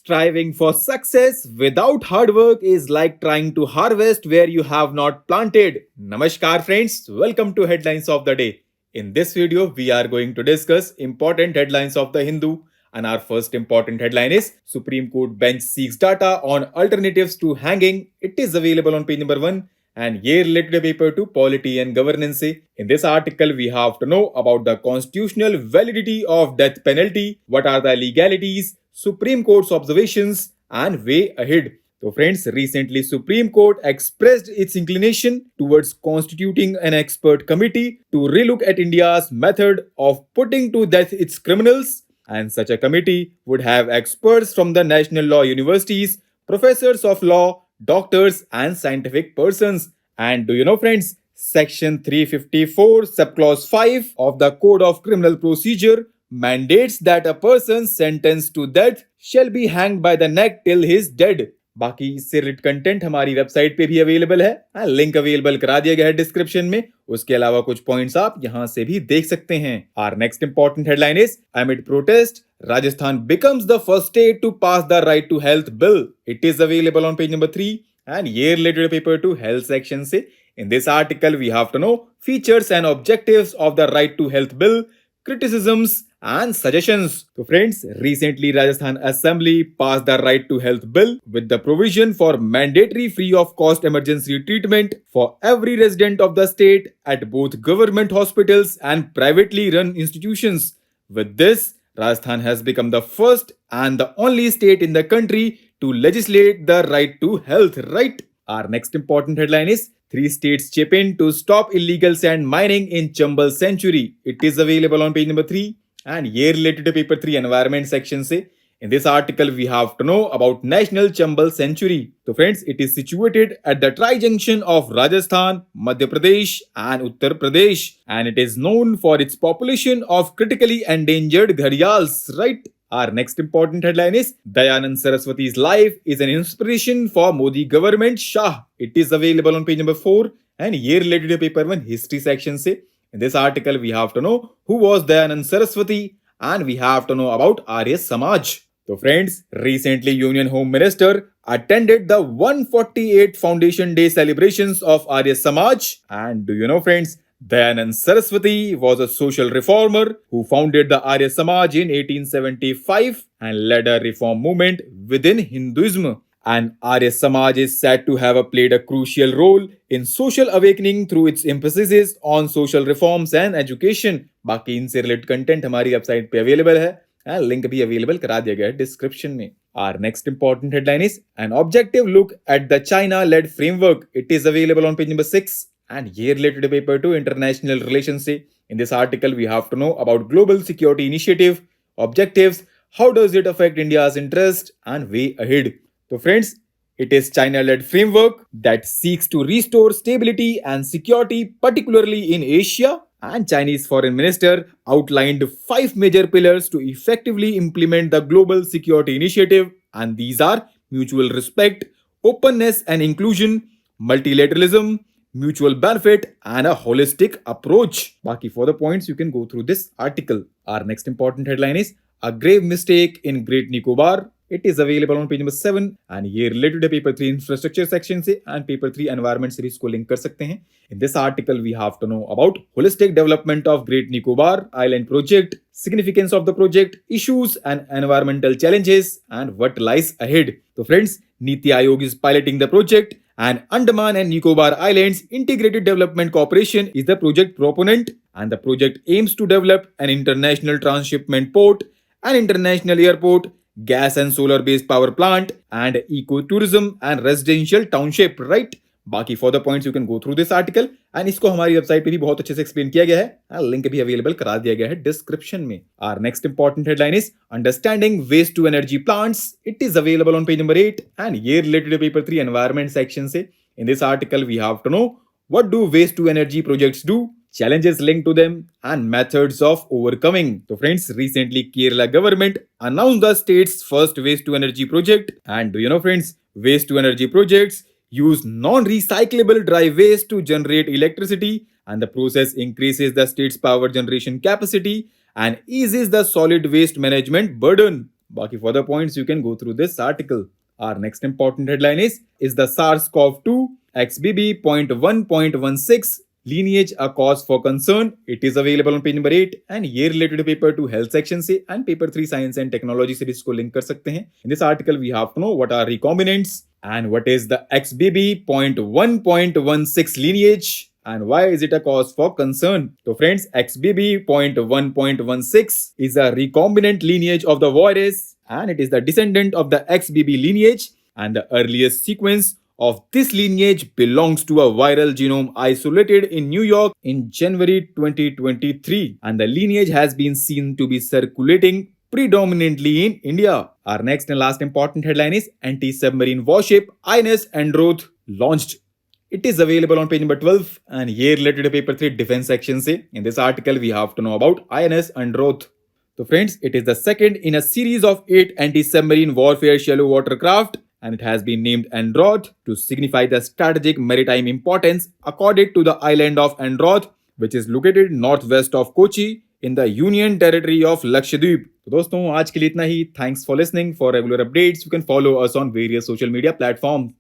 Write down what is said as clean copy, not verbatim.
Striving for success without hard work is like trying to harvest where you have not planted. Namaskar friends, welcome to Headlines of the Day. In this video, we are going to discuss important headlines of the Hindu. And our first important headline is Supreme Court bench seeks data on alternatives to hanging. It is available on page number 1 and year related paper to polity and governance. In this article, we have to know about the constitutional validity of death penalty, what are the legalities, Supreme Court's observations, and way ahead. So friends, recently Supreme Court expressed its inclination towards constituting an expert committee to relook at India's method of putting to death its criminals, and such a committee would have experts from the national law universities, professors of law, doctors, and scientific persons. And do you know, friends, Section 354, Subclause 5 of the Code of Criminal Procedure mandates that a person sentenced to death shall be hanged by the neck till he is dead. बाकी इससे related content हमारी website पे भी available है, link available करा दिया गया है डिस्क्रिप्शन में. उसके अलावा कुछ पॉइंट्स आप यहां से भी देख सकते हैं. Our next important headline is amid protest, Rajasthan becomes the first state to pass the right to health bill. It is available on page number 3 and year related paper to health section से. In this article, we have to know features and objectives of the right to health bill, criticisms and suggestions. So friends, recently Rajasthan Assembly passed the Right to Health Bill with the provision for mandatory free of cost emergency treatment for every resident of the state at both government hospitals and privately run institutions. With this, Rajasthan has become the first and the only state in the country to legislate the right to health, right? Our next important headline is 3 states chip in to stop illegal sand mining in Chambal Sanctuary. It is available on page number 3 and year related to paper 3 environment section से. In this article, we have to know about National Chambal Sanctuary. So friends, it is situated at the tri-junction of Rajasthan, Madhya Pradesh and Uttar Pradesh, and it is known for its population of critically endangered gharials, right? Our next important headline is Dayanand Saraswati's life is an inspiration for Modi government Shah. It is available on page number 4 and year related to paper 1 history section से. In this article, we have to know who was Dayanand Saraswati and we have to know about Arya Samaj. So friends, recently Union Home Minister attended the 148th Foundation Day celebrations of Arya Samaj. And do you know, friends, Dayanand Saraswati was a social reformer who founded the Arya Samaj in 1875 and led a reform movement within Hinduism. And Arya Samaj is said to have played a crucial role in social awakening through its emphasis on social reforms and education. बाकी इनसे related content हमारी website पे available है, link भी available करा दिया गया है डिस्क्रिप्शन में. Our next important headline is an objective look at the China-led framework. It is available on page number 6 and year related paper to international relations. In this article, we have to know about global security initiative, objectives, how does it affect India's interest and way ahead. So friends, it is China-led framework that seeks to restore stability and security, particularly in Asia. And Chinese Foreign Minister outlined 5 major pillars to effectively implement the global security initiative. And these are mutual respect, openness and inclusion, multilateralism, mutual benefit, and a holistic approach. Baki for the points, you can go through this article. Our next important headline is a grave mistake in Great Nicobar. It is available on page number 7 and ये related है paper 3 infrastructure section से and paper 3 environment series को link कर सकते हैं. In this article, we have to know about holistic development of Great Nicobar Island project, significance of the project, issues and environmental challenges, and what lies ahead. So friends, Niti Aayog is piloting the project and Andaman and Nicobar Islands Integrated Development Corporation is the project proponent, and the project aims to develop an international transshipment port, an international airport, gas and solar based power plant, and ecotourism and residential township, right? बाकी for the points you can go through this article and इसको हमारी website पे भी बहुत अच्छे से explain किया गया है, लिंक भी अवेलेबल करा दिया गया है डिस्क्रिप्शन में. Our next important headline is understanding waste to energy plants. It is available on page number 8 and ये रिलेटेड पेपर 3 एनवायरमेंट सेक्शन से. In this article we have to know what do waste to energy projects do, challenges linked to them, and methods of overcoming. So friends, recently Kerala government announced the state's first waste to energy project. And do you know, friends, waste to energy projects use non-recyclable dry waste to generate electricity, and the process increases the state's power generation capacity and eases the solid waste management burden. Baki further points you can go through this article. Our next important headline is the SARS-CoV-2 XBB.1.16 lineage a cause for concern. It is available on page number 8 and ये related paper to health section से and paper 3 science and technology से इसको link कर सकते हैं. In this article we have to know what are recombinants and what is the XBB.1.16 lineage and why is it a cause for concern. So friends, XBB.1.16 is a recombinant lineage of the virus and it is the descendant of the XBB lineage, and the earliest sequence of this lineage belongs to a viral genome isolated in New York in January 2023, and the lineage has been seen to be circulating predominantly in India. Our next and last important headline is anti-submarine warship INS Androth launched. It is available on page number 12 and here related to paper 3 defense section say. In this article we have to know about INS Androth. So friends, it is the second in a series of 8 anti-submarine warfare shallow water craft and it has been named Androth to signify the strategic maritime importance accorded to the island of Androth, which is located northwest of Kochi in the Union Territory of Lakshadweep. तो दोस्तों आज के लिए इतना ही. Thanks for listening. For regular updates, you can follow us on various social media platforms.